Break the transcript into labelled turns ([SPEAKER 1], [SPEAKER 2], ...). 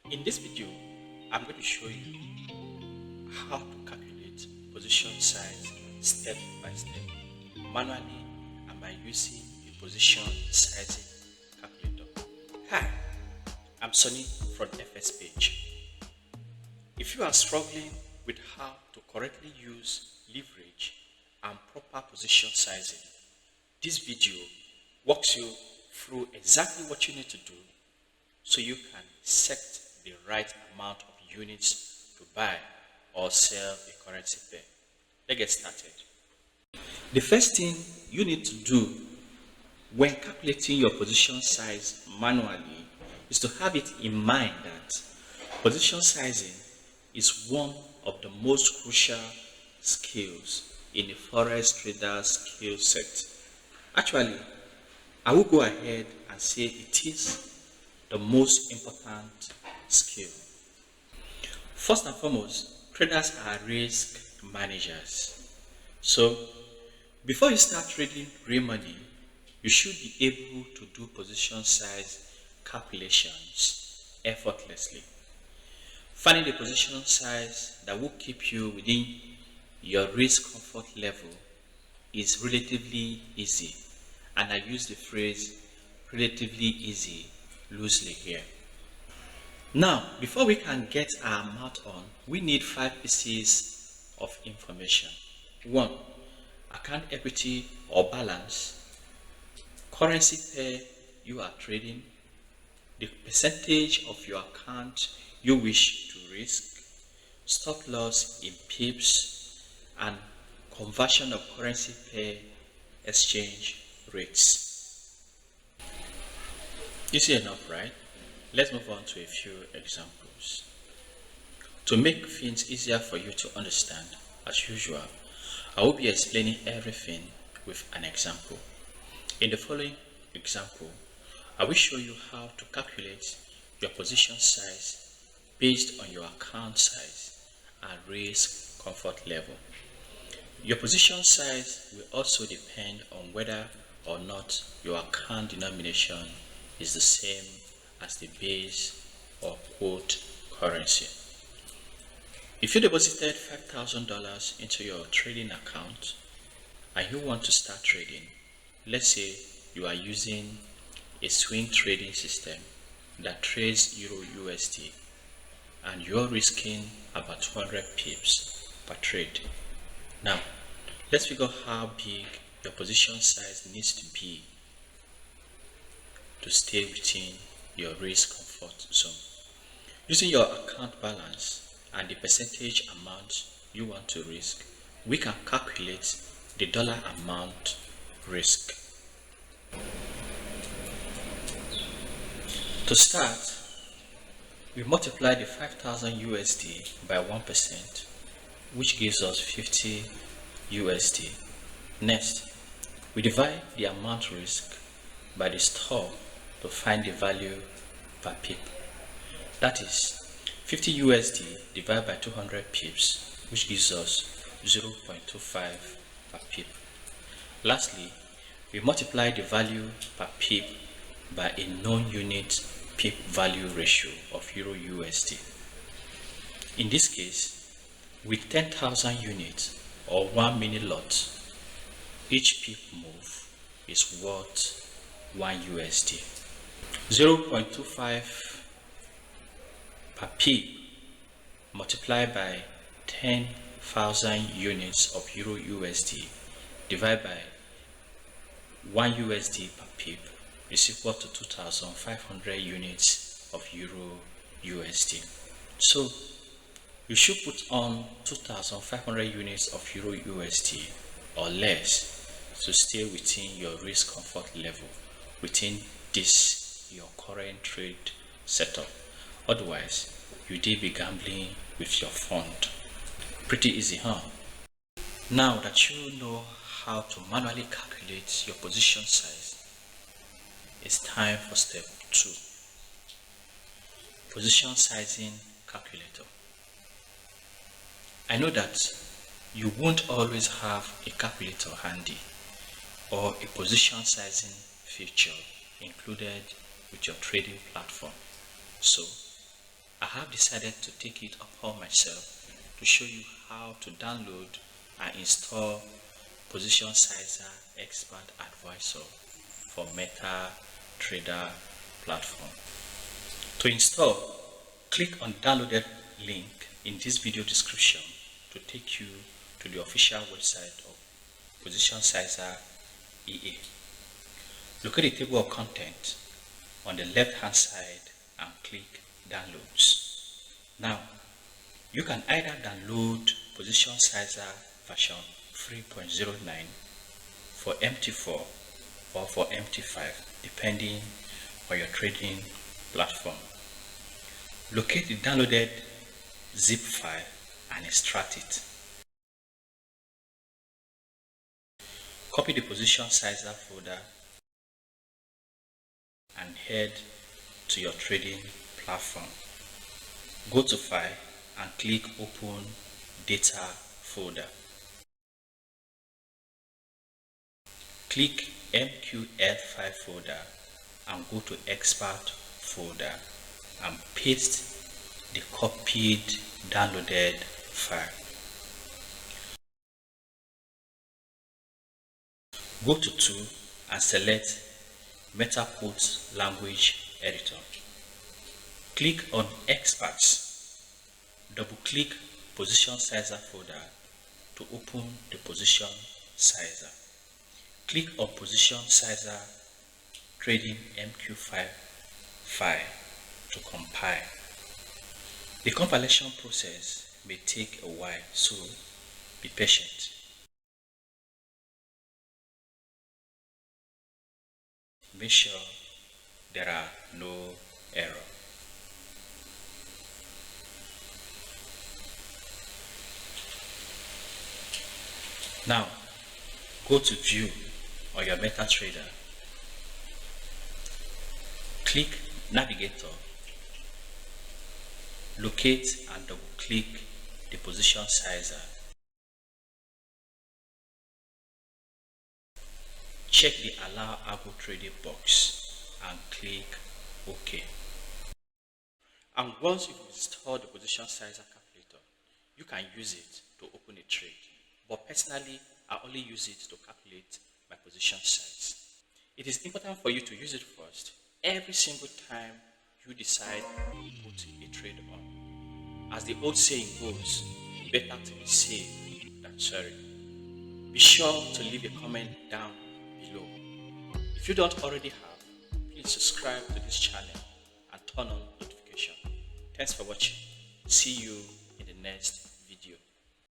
[SPEAKER 1] In this video, I'm going to show you how to calculate position size step by step, manually and by using the position sizing calculator. Hi, I'm Sonny from FS Page. If you are struggling with how to correctly use leverage and proper position sizing, this video walks you through exactly what you need to do so you can set the right amount of units to buy or sell a currency pair. Let's get started. The first thing you need to do when calculating your position size manually is to have it in mind that position sizing is one of the most crucial skills in the forex trader skill set. Actually, I will go ahead and say it is the most important skill. First and foremost, traders are risk managers. So, before you start trading real money, you should be able to do position size calculations effortlessly. Finding the position size that will keep you within your risk comfort level is relatively easy, and I use the phrase relatively easy loosely here. Now, before we can get our mouth on, we need 5 pieces of information. 1. Account equity or balance, currency pair you are trading, the percentage of your account you wish to risk, stop loss in pips, and conversion of currency pair exchange rates. Easy enough, right? Let's move on to a few examples. To make things easier for you to understand, as usual, I will be explaining everything with an example. In the following example, I will show you how to calculate your position size based on your account size and risk comfort level. Your position size will also depend on whether or not your account denomination is the same as the base or quote currency. If you deposited $5,000 into your trading account and you want to start trading, let's say you are using a swing trading system that trades Euro USD and you're risking about 200 pips per trade. Now, let's figure out how big your position size needs to be to stay within your risk comfort zone. Using your account balance and the percentage amount you want to risk, we can calculate the dollar amount risk. To start, we multiply the 5,000 USD by 1%, which gives us 50 USD. Next, we divide the amount risk by the stop to find the value per pip. That is 50 USD divided by 200 pips, which gives us 0.25 per pip. Lastly, we multiply the value per pip by a known unit pip value ratio of Euro USD. In this case, with 10,000 units or 1 mini lot, each pip move is worth 1 USD. 0.25 per pip multiplied by 10,000 units of Euro USD divided by 1 USD per pip is equal to 2,500 units of Euro USD. So you should put on 2,500 units of Euro USD or less to stay within your risk comfort level within this your current trade setup. Otherwise, you did be gambling with your fund. Pretty easy, huh? Now that you know how to manually calculate your position size, it's time for step 2. Position sizing calculator. I know that you won't always have a calculator handy or a position sizing feature included with your trading platform. So I have decided to take it upon myself to show you how to download and install Position Sizer Expert Advisor for MetaTrader platform. To install, click on downloaded link in this video description to take you to the official website of Position Sizer EA. Look at the table of content on the left hand side and click downloads. Now, you can either download Position Sizer version 3.09 for MT4 or for MT5 depending on your trading platform. Locate the downloaded zip file and extract it. Copy the Position Sizer folder and head to your trading platform. Go to File and click Open Data folder. Click MQL5 folder and go to Expert folder and paste the copied downloaded file. Go to Tool and select Metaport Language Editor. Click on Experts. Double click Position Sizer folder to open the Position Sizer. Click on Position Sizer Trading MQ5 file to compile. The compilation process may take a while, so be patient. Make sure there are no errors. Now, go to View on your MetaTrader. Click Navigator. Locate and double click the Position Sizer. Check the Allow Algo Trading box and click OK. And once you've installed the Position Sizer calculator, you can use it to open a trade. But personally, I only use it to calculate my position size. It is important for you to use it first every single time you decide to put a trade on. As the old saying goes, better to be safe than sorry. Be sure to leave a comment down below. If you don't already have, please subscribe to this channel and turn on notification. Thanks for watching. See you in the next